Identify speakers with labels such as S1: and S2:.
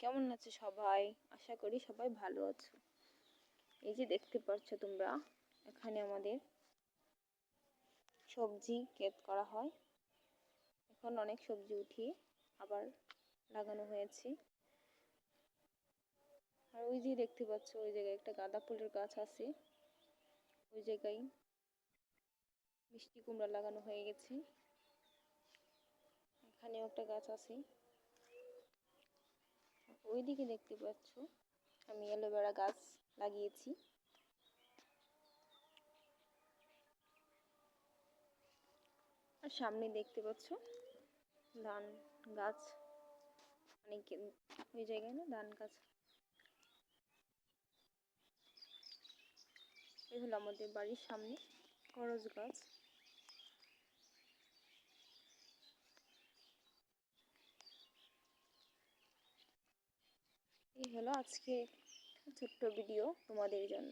S1: কেমন আছো সবাই? আশা করি সবাই ভালো আছো। এই যে দেখতে পাচ্ছ তোমরা, এখানে আমাদের সবজি ক্ষেত করা হয়। এখন অনেক সবজি উঠিয়ে আবার লাগানো হয়েছে। আর ওই যে দেখতে পাচ্ছ, ওই জায়গায় একটা গাঁদা ফুলের গাছ আছে। ওই জায়গায় মিষ্টি কুমড়া লাগানো হয়ে গেছে। এখানেও একটা গাছ আছে। ওইদিকে দেখতে পাচ্ছ আমি অ্যালোভেরা গাছ লাগিয়েছি। আর সামনে দেখতে পাচ্ছ ধান গাছ, মানে ওই জায়গায় না ধান গাছ। এই হলো আমাদের বাড়ির সামনে করজ গাছ। এই হলো আজকে ছোট্ট ভিডিও তোমাদের জন্য।